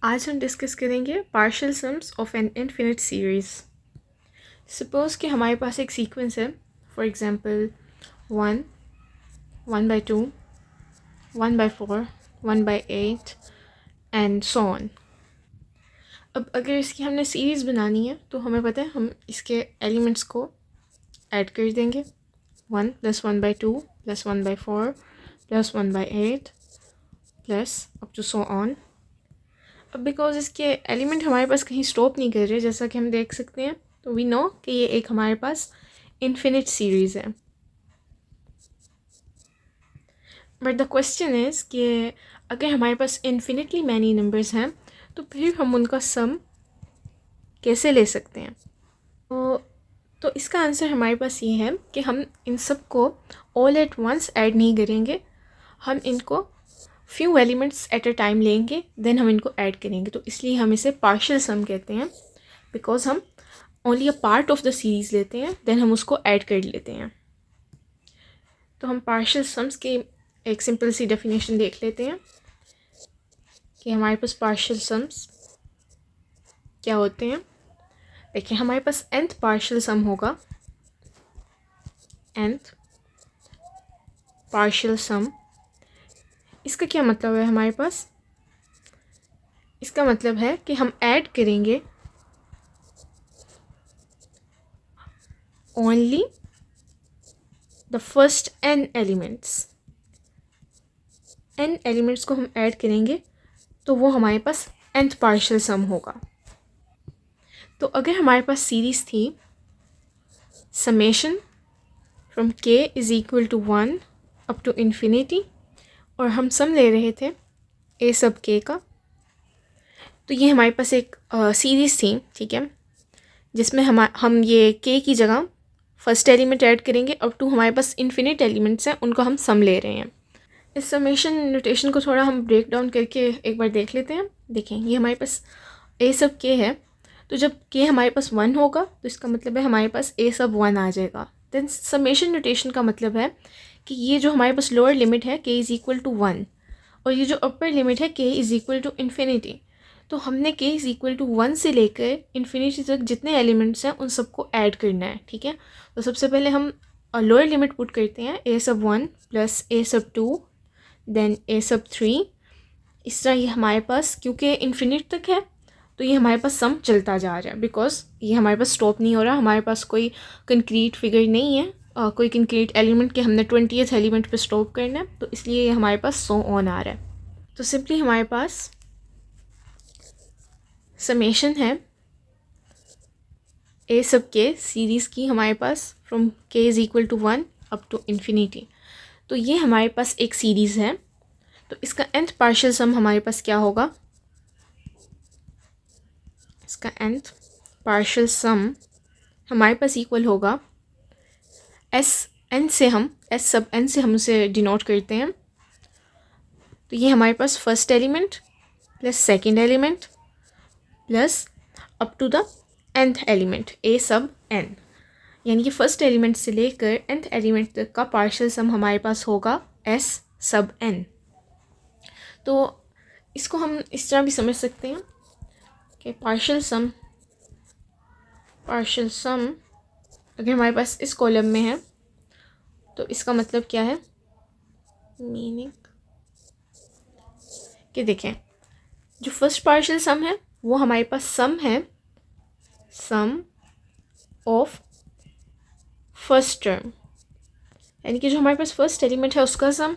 आज हम डिस्कस करेंगे partial sums of an infinite series. Suppose कि हमारे पास एक सीक्वेंस है, for example 1, 1/2, 1/4, 1/8 and so on. अब अगर इसकी हमने सीरीज़ बनानी है तो हमें पता है हम इसके एलिमेंट्स को ऐड कर देंगे 1 + 1/2 + 1/4 + 1/8 plus up to so on. अब बिकॉज इसके एलिमेंट हमारे पास कहीं स्टॉप नहीं कर रहे, जैसा कि हम देख सकते हैं, तो वी नो कि ये एक हमारे पास इन्फिनिट सीरीज़ है। बट द क्वेश्चन इज़ कि अगर हमारे पास इन्फिनिटली मैनी नंबर्स हैं तो फिर हम उनका सम कैसे ले सकते हैं? तो इसका आंसर हमारे पास ये है कि हम इन सब को ऑल एट वंस ऐड नहीं करेंगे, हम इनको few elements at a time लेंगे, देन हम इनको ऐड करेंगे। तो इसलिए हम इसे पार्शियल सम कहते हैं, बिकॉज हम only a part of the series लेते हैं, देन हम उसको ऐड कर लेते हैं। तो हम पार्शियल सम्स की एक सिंपल सी डेफिनेशन देख लेते हैं कि हमारे पास पार्शियल सम्स क्या होते हैं। देखिए, हमारे पास nth पार्शियल सम होगा, nth पार्शियल सम। इसका क्या मतलब है हमारे पास? इसका मतलब है कि हम ऐड करेंगे only the first n elements. n elements को हम ऐड करेंगे तो वो हमारे पास nth पार्शियल सम होगा। तो अगर हमारे पास सीरीज़ थी summation from k is equal to 1 up to infinity, और हम सम ले रहे थे a सब k का, तो ये हमारे पास एक सीरीज़ थी, ठीक है, जिसमें हम ये k की जगह फर्स्ट एलिमेंट ऐड करेंगे अप टू हमारे पास इन्फिनिट एलिमेंट्स हैं, उनको हम सम ले रहे हैं। इस समेशन नोटेशन को थोड़ा हम ब्रेक डाउन करके एक बार देख लेते हैं। देखें, ये हमारे पास a सब k है, तो जब k हमारे पास 1 होगा तो इसका मतलब है हमारे पास a सब 1 आ जाएगा। देन समेशन नोटेशन का मतलब है कि ये जो हमारे पास लोअर लिमिट है k इज़ इक्वल टू 1, और ये जो अपर लिमिट है k is equal to infinity, तो हमने k इज़ इक्वल टू 1 से लेकर इन्फिनिटी तक जितने एलिमेंट्स हैं उन सबको ऐड करना है, ठीक है। तो सबसे पहले हम लोअर लिमिट पुट करते हैं, a सब 1 प्लस a सब 2 देन a सब 3। इस तरह ये हमारे पास, क्योंकि इन्फिनिट तक है, तो ये हमारे पास सम चलता जा रहा है, बिकॉज ये हमारे पास स्टॉप नहीं हो रहा। हमारे पास कोई कंक्रीट फिगर नहीं है, कोई कंक्रीट एलिमेंट के हमने 20th एलिमेंट पे स्टॉप करना है, तो इसलिए ये हमारे पास सो ऑन आ रहा है। तो सिंपली हमारे पास समेशन है a सब के सीरीज़ की, हमारे पास from k is equal to 1 up to infinity. तो ये हमारे पास एक सीरीज़ है, तो इसका nth पार्शियल सम हमारे पास क्या होगा? इसका nth पार्शियल सम हमारे पास इक्वल होगा s सब n से हम उसे डिनोट करते हैं। तो ये हमारे पास first element plus second element plus up to the nth element a sub n, यानी कि फर्स्ट एलिमेंट से लेकर nth एलिमेंट तक का पार्शियल सम हमारे पास होगा s सब n। तो इसको हम इस तरह भी समझ सकते हैं कि पार्शियल सम अगर हमारे पास इस कॉलम में है तो इसका मतलब क्या है? मीनिंग कि देखें, जो फर्स्ट पार्शियल सम है वो हमारे पास सम है, सम ऑफ फर्स्ट टर्म, यानी कि जो हमारे पास फर्स्ट एलिमेंट है उसका सम।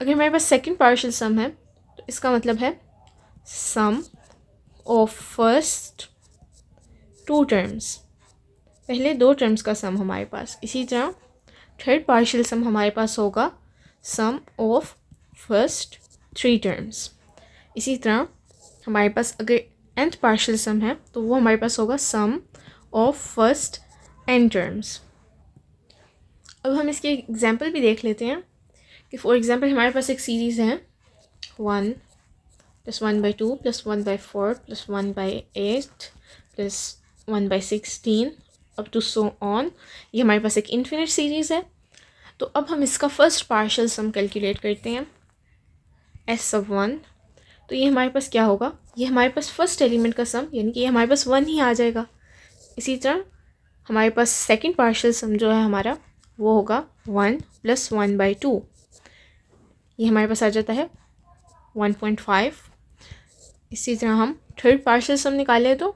अगर हमारे पास सेकंड पार्शियल सम है तो इसका मतलब है सम ऑफ फर्स्ट 2 टर्म्स, पहले 2 टर्म्स का सम हमारे पास। इसी तरह थर्ड पार्शियल सम हमारे पास होगा सम ऑफ फर्स्ट 3 टर्म्स। इसी तरह हमारे पास अगर nth पार्शियल सम है तो वो हमारे पास होगा सम ऑफ फर्स्ट n टर्म्स। अब हम इसके एग्जांपल भी देख लेते हैं कि फॉर एग्जांपल हमारे पास एक सीरीज़ है 1 + 1/2 + 1/4 + 1/8 + 1/16 अप टू सो ऑन। ये हमारे पास एक इन्फिनिट सीरीज़ है। तो अब हम इसका फर्स्ट पार्शियल सम कैलकुलेट करते हैं, s सब 1 तो ये हमारे पास क्या होगा, ये हमारे पास फर्स्ट एलिमेंट का सम यानी कि ये हमारे पास 1 ही आ जाएगा। इसी तरह हमारे पास सेकंड पार्शियल सम जो है हमारा वो होगा 1 + 1/2, ये हमारे पास आ जाता है 1.5। इसी तरह हम थर्ड पार्शियल सम निकालें तो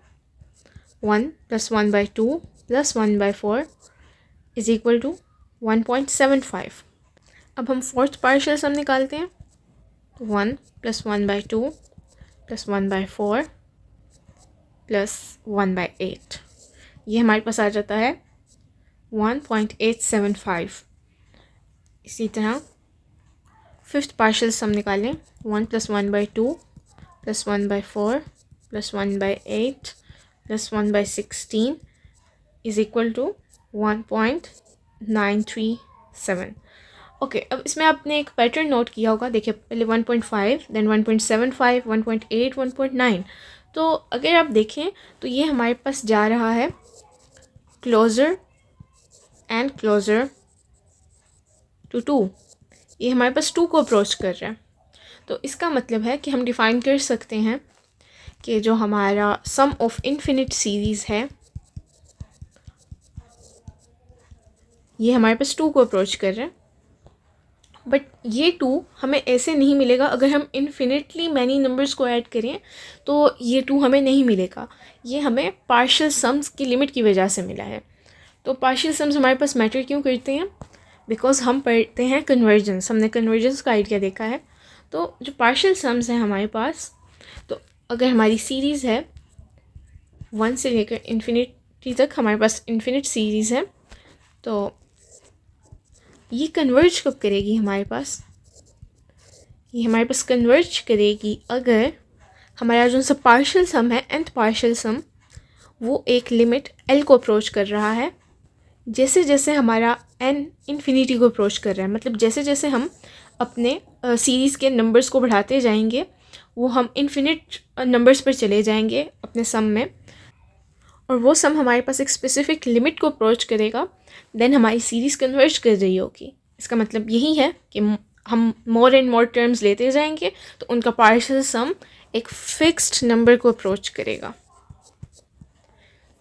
1 + 1/2 + 1/4 = 1.75। अब हम फोर्थ पार्शियल सम निकालते हैं, 1 + 1/2 + 1/4 + 1/8, ये हमारे पास आ जाता है 1.875। इसी तरह फिफ्थ पार्शियल सम निकालें, 1 + 1/2 + 1/4 + 1/8 + 1/16 = 1.937। ओके, अब इसमें आपने एक पैटर्न नोट किया होगा। देखिए पहले 1.5, देन 1.75, 1.8, 1.9। तो अगर आप देखें तो ये हमारे पास जा रहा है क्लोज़र एंड क्लोज़र टू 2, ये हमारे पास 2 को अप्रोच कर रहा है। तो इसका मतलब है कि हम डिफ़ाइन कर सकते हैं कि जो हमारा सम ऑफ इन्फिनिट सीरीज़ है ये हमारे पास 2 को अप्रोच कर रहे हैं। बट ये 2 हमें ऐसे नहीं मिलेगा, अगर हम इन्फिनिटली मैनी नंबर्स को ऐड करें तो ये 2 हमें नहीं मिलेगा। ये हमें पार्शियल सम्स की लिमिट की वजह से मिला है। तो पार्शियल सम्स हमारे पास मैटर क्यों करते हैं, बिकॉज हम पढ़ते हैं कन्वर्जेंस, हमने कन्वर्जेंस का आइडिया देखा है। तो जो पार्शियल सम्स हैं हमारे पास, तो अगर हमारी सीरीज़ है 1 से लेकर इन्फिनिटी तक, हमारे पास इन्फिनिट सीरीज़ है, तो ये कन्वर्ज कब करेगी हमारे पास, ये हमारे पास कन्वर्ज करेगी अगर हमारा जो सा पार्शियल सम है nth पार्शियल सम वो एक लिमिट l को अप्रोच कर रहा है। जैसे जैसे हमारा n इन्फिनिटी को अप्रोच कर रहा है, मतलब जैसे जैसे हम अपने सीरीज़ के नंबर्स को बढ़ाते जाएंगे वो हम इन्फिनिट नंबर्स पर चले जाएंगे अपने सम में, और वो सम हमारे पास एक स्पेसिफिक लिमिट को अप्रोच करेगा, देन हमारी सीरीज़ कन्वर्ज कर रही होगी। इसका मतलब यही है कि हम मोर एंड मोर टर्म्स लेते जाएंगे तो उनका पार्शियल सम एक फिक्स्ड नंबर को अप्रोच करेगा।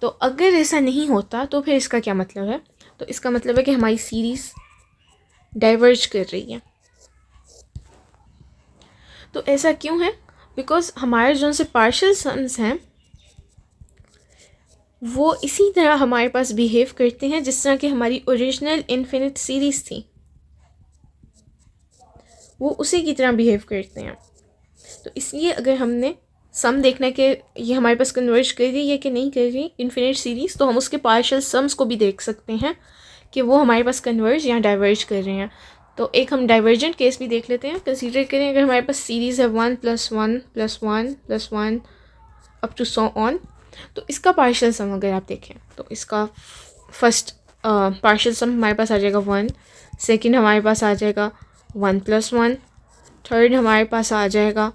तो अगर ऐसा नहीं होता तो फिर इसका क्या मतलब है, तो इसका मतलब है कि हमारी सीरीज़ डाइवर्ज कर रही है। तो ऐसा क्यों है, बिकॉज हमारे जो से पार्शियल सम्स हैं वो इसी तरह हमारे पास बिहेव करते हैं जिस तरह कि हमारी ओरिजिनल इन्फिनिट सीरीज़ थी, वो उसी की तरह बिहेव करते हैं। तो इसलिए अगर हमने सम देखना कि ये हमारे पास कन्वर्ज कर रही है कि नहीं कर रही इन्फिनिट सीरीज़, तो हम उसके पार्शियल सम्स को भी देख सकते हैं कि वो हमारे पास कन्वर्ज या डाइवर्ज कर रहे हैं। तो एक हम डाइवर्जेंट केस भी देख लेते हैं। कंसीडर करें अगर हमारे पास सीरीज़ है 1 + 1 + 1 + 1 अप टू सो ऑन, तो इसका पार्शियल सम अगर आप देखें तो इसका फर्स्ट पार्शियल सम हमारे पास आ जाएगा 1, सेकंड हमारे पास आ जाएगा 1 + 1, थर्ड हमारे पास आ जाएगा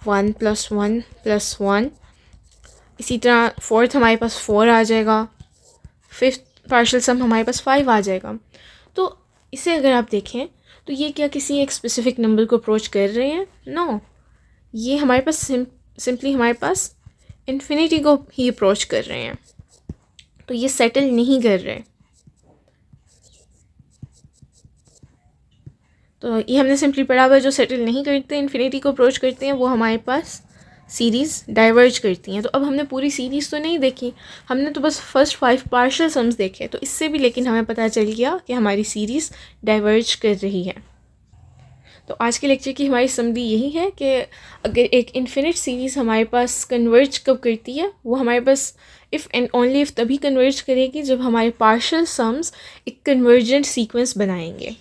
1 + 1 + 1, इसी तरह फोर्थ हमारे पास 4 आ जाएगा, फिफ्थ पार्शियल सम हमारे पास 5 आ जाएगा। तो इसे अगर आप देखें तो ये क्या किसी एक स्पेसिफिक नंबर को अप्रोच कर रहे हैं, नो, ये हमारे पास सिंपली हमारे पास इन्फिनिटी को ही अप्रोच कर रहे हैं, तो ये सेटल नहीं कर रहे। तो ये हमने सिंपली पढ़ा हुआ, जो सेटल नहीं करते इन्फिनिटी को अप्रोच करते हैं वो हमारे पास सीरीज़ डाइवर्ज करती हैं। तो अब हमने पूरी सीरीज़ तो नहीं देखी, हमने तो बस फर्स्ट 5 पार्शियल सम्स देखे, तो इससे भी लेकिन हमें पता चल गया कि हमारी सीरीज़ डाइवर्ज कर रही है। तो आज के लेक्चर की हमारी समरी यही है कि अगर एक इन्फिनिट सीरीज़ हमारे पास कन्वर्ज कब करती है, वो हमारे पास इफ़ एंड ओनली इफ़ तभी कन्वर्ज करेगी जब हमारे पार्शियल सम्स एक कन्वर्जेंट सीक्वेंस बनाएंगे।